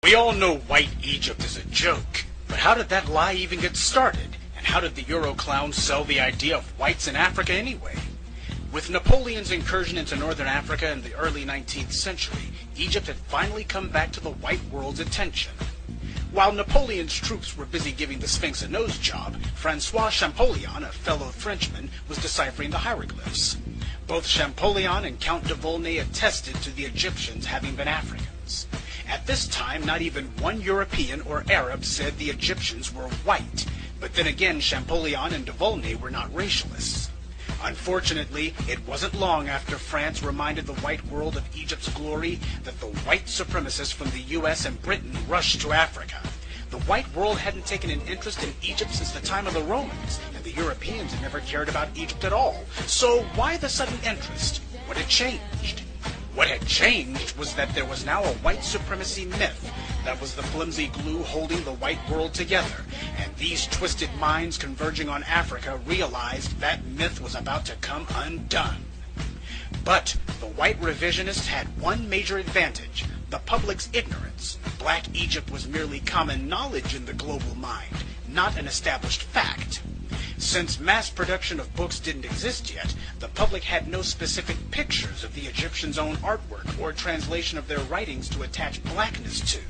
We all know white Egypt is a joke, but how did that lie even get started? And how did the Euro clowns sell the idea of whites in Africa anyway? With Napoleon's incursion into northern Africa in the early 19th century, Egypt had finally come back to the white world's attention. While Napoleon's troops were busy giving the Sphinx a nose job, Francois Champollion, a fellow Frenchman, was deciphering the hieroglyphs. Both Champollion and Count de Volney attested to the Egyptians having been Africans. At this time, not even one European or Arab said the Egyptians were white, but then again Champollion and de Volney were not racialists. Unfortunately, it wasn't long after France reminded the white world of Egypt's glory that the white supremacists from the US and Britain rushed to Africa. The white world hadn't taken an interest in Egypt since the time of the Romans, and the Europeans had never cared about Egypt at all. So why the sudden interest? What had changed? What had changed was that there was now a white supremacy myth that was the flimsy glue holding the white world together, and these twisted minds converging on Africa realized that myth was about to come undone. But the white revisionists had one major advantage: the public's ignorance. Black Egypt was merely common knowledge in the global mind, not an established fact. Since mass production of books didn't exist yet, the public had no specific pictures of the Egyptians' own artwork or translation of their writings to attach blackness to.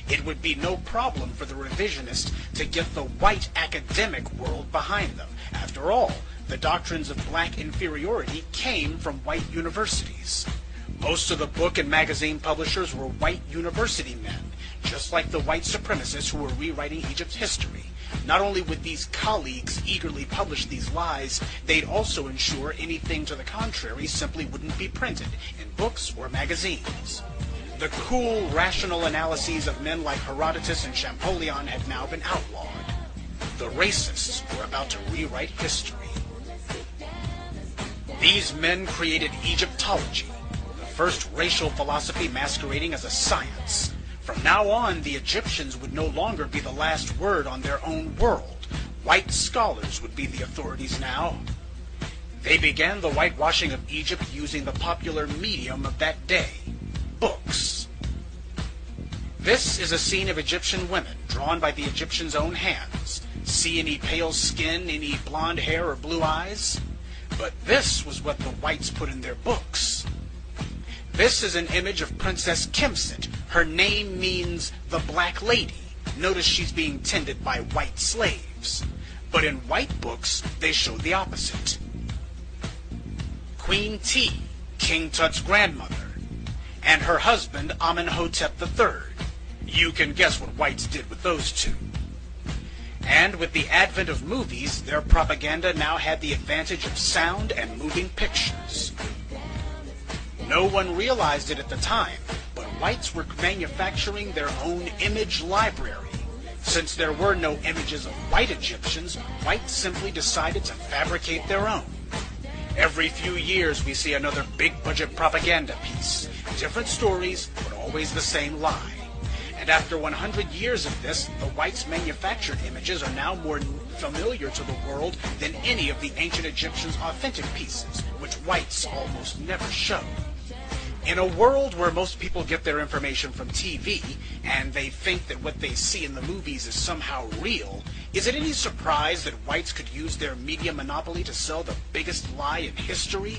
It would be no problem for the revisionists to get the white academic world behind them. After all, the doctrines of black inferiority came from white universities. Most of the book and magazine publishers were white university men, just like the white supremacists who were rewriting Egypt's history. Not only would these colleagues eagerly publish these lies, they'd also ensure anything to the contrary simply wouldn't be printed in books or magazines. The cool, rational analyses of men like Herodotus and Champollion had now been outlawed. The racists were about to rewrite history. These men created Egyptology, the first racial philosophy masquerading as a science. From now on, the Egyptians would no longer be the last word on their own world. White scholars would be the authorities now. They began the whitewashing of Egypt using the popular medium of that day: books. This is a scene of Egyptian women drawn by the Egyptians' own hands. See any pale skin, any blonde hair or blue eyes? But this was what the whites put in their books. This is an image of Princess Kemsit. Her name means the Black Lady. Notice she's being tended by white slaves. But in white books, they show the opposite. Queen T, King Tut's grandmother, and her husband Amenhotep III. You can guess what whites did with those two. And with the advent of movies, their propaganda now had the advantage of sound and moving pictures. No one realized it at the time, but whites were manufacturing their own image library. Since there were no images of white Egyptians, whites simply decided to fabricate their own. Every few years we see another big-budget propaganda piece. Different stories, but always the same lie. And after 100 years of this, the whites' manufactured images are now more familiar to the world than any of the ancient Egyptians' authentic pieces, which whites almost never show. In a world where most people get their information from TV, and they think that what they see in the movies is somehow real, is it any surprise that whites could use their media monopoly to sell the biggest lie in history?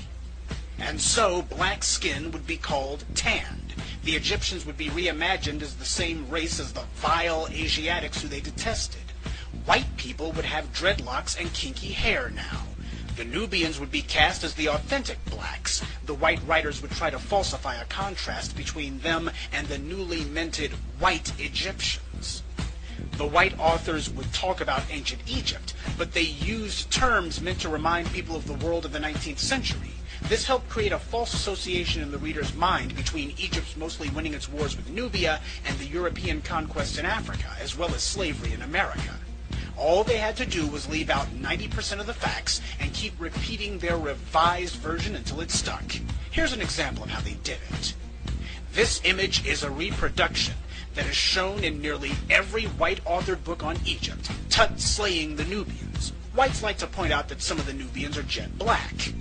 And so, black skin would be called tanned. The Egyptians would be reimagined as the same race as the vile Asiatics who they detested. White people would have dreadlocks and kinky hair now. The Nubians would be cast as the authentic blacks. The white writers would try to falsify a contrast between them and the newly minted white Egyptians. The white authors would talk about ancient Egypt, but they used terms meant to remind people of the world of the 19th century. This helped create a false association in the reader's mind between Egypt's mostly winning its wars with Nubia and the European conquest in Africa, as well as slavery in America. All they had to do was leave out 90% of the facts and keep repeating their revised version until it stuck. Here's an example of how they did it. This image is a reproduction that is shown in nearly every white-authored book on Egypt, Tut slaying the Nubians. Whites like to point out that some of the Nubians are jet black.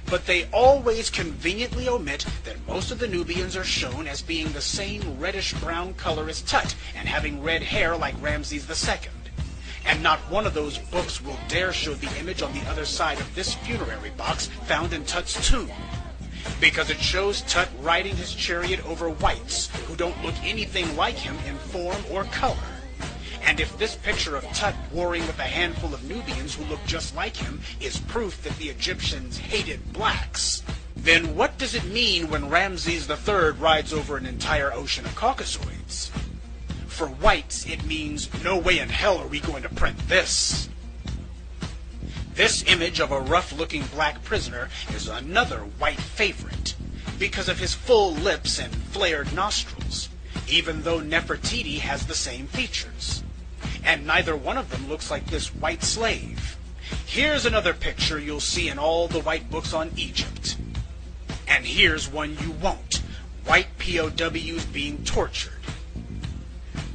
But they always conveniently omit that most of the Nubians are shown as being the same reddish-brown color as Tut and having red hair like Ramses II. And not one of those books will dare show the image on the other side of this funerary box found in Tut's tomb, because it shows Tut riding his chariot over whites who don't look anything like him in form or color. And if this picture of Tut warring with a handful of Nubians who look just like him is proof that the Egyptians hated blacks, then what does it mean when Ramses III rides over an entire ocean of Caucasoids? For whites, it means, no way in hell are we going to print this. This image of a rough-looking black prisoner is another white favorite, because of his full lips and flared nostrils, even though Nefertiti has the same features. And neither one of them looks like this white slave. Here's another picture you'll see in all the white books on Egypt. And here's one you won't. White POWs being tortured.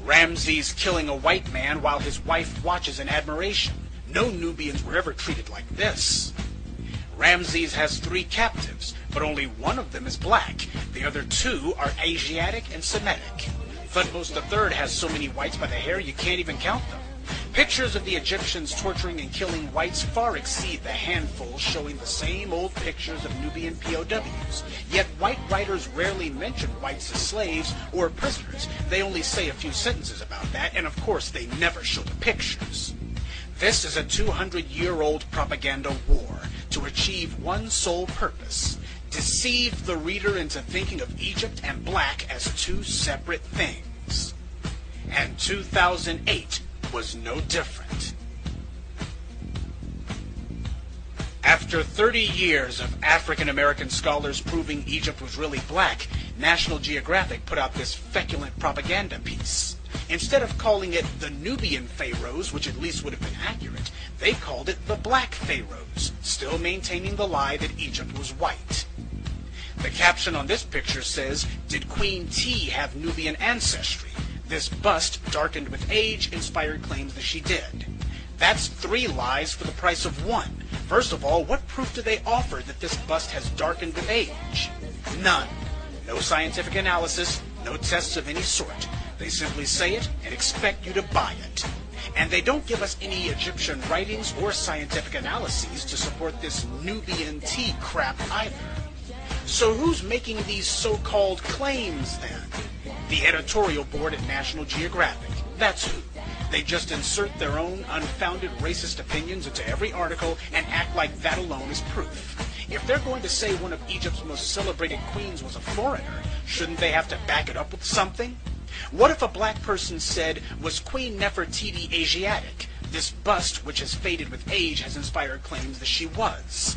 Ramses killing a white man while his wife watches in admiration. No Nubians were ever treated like this. Ramses has 3 captives, but only one of them is black. The other 2 are Asiatic and Semitic. Thutmose III has so many whites by the hair you can't even count them. Pictures of the Egyptians torturing and killing whites far exceed the handful showing the same old pictures of Nubian POWs. Yet white writers rarely mention whites as slaves or prisoners. They only say a few sentences about that, and of course they never show the pictures. This is a 200-year-old propaganda war to achieve one sole purpose: deceive the reader into thinking of Egypt and black as 2 separate things. And 2008 was no different. After 30 years of African-American scholars proving Egypt was really black, National Geographic put out this feculent propaganda piece. Instead of calling it the Nubian Pharaohs, which at least would have been accurate, they called it the Black Pharaohs, still maintaining the lie that Egypt was white. The caption on this picture says, "Did Queen T have Nubian ancestry? This bust, darkened with age, inspired claims that she did." That's 3 lies for the price of 1. First of all, what proof do they offer that this bust has darkened with age? None. No scientific analysis, no tests of any sort. They simply say it and expect you to buy it. And they don't give us any Egyptian writings or scientific analyses to support this Nubian tea crap either. So who's making these so-called claims then? The editorial board at National Geographic. That's who. They just insert their own unfounded racist opinions into every article and act like that alone is proof. If they're going to say one of Egypt's most celebrated queens was a foreigner, shouldn't they have to back it up with something? What if a black person said, "Was Queen Nefertiti Asiatic? This bust, which has faded with age, has inspired claims that she was."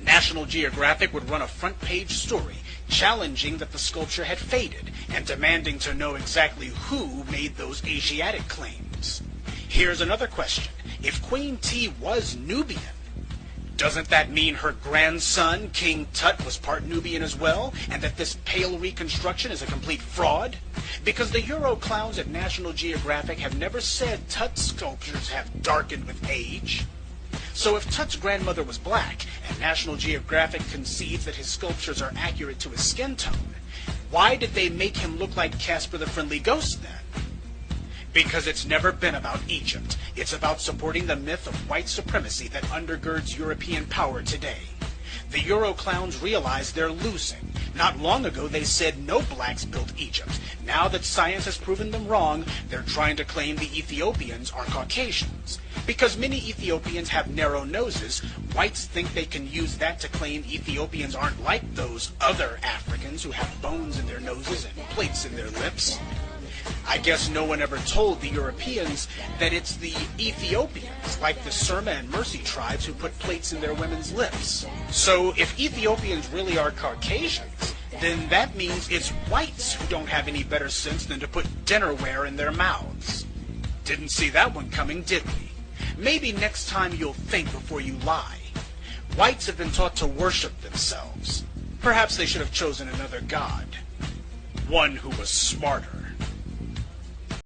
National Geographic would run a front-page story challenging that the sculpture had faded and demanding to know exactly who made those Asiatic claims. Here's another question. If Queen T was Nubian, doesn't that mean her grandson, King Tut, was part Nubian as well, and that this pale reconstruction is a complete fraud? Because the Euro clowns at National Geographic have never said Tut's sculptures have darkened with age. So if Tut's grandmother was black, and National Geographic concedes that his sculptures are accurate to his skin tone, why did they make him look like Casper the Friendly Ghost then? Because it's never been about Egypt. It's about supporting the myth of white supremacy that undergirds European power today. The Euro clowns realize they're losing. Not long ago they said no blacks built Egypt. Now that science has proven them wrong, they're trying to claim the Ethiopians are Caucasians. Because many Ethiopians have narrow noses, whites think they can use that to claim Ethiopians aren't like those other Africans who have bones in their noses and plates in their lips. I guess no one ever told the Europeans that it's the Ethiopians, like the Surma and Mercy tribes, who put plates in their women's lips. So if Ethiopians really are Caucasians, then that means it's whites who don't have any better sense than to put dinnerware in their mouths. Didn't see that one coming, did we? Maybe next time you'll think before you lie. Whites have been taught to worship themselves. Perhaps they should have chosen another god. One who was smarter.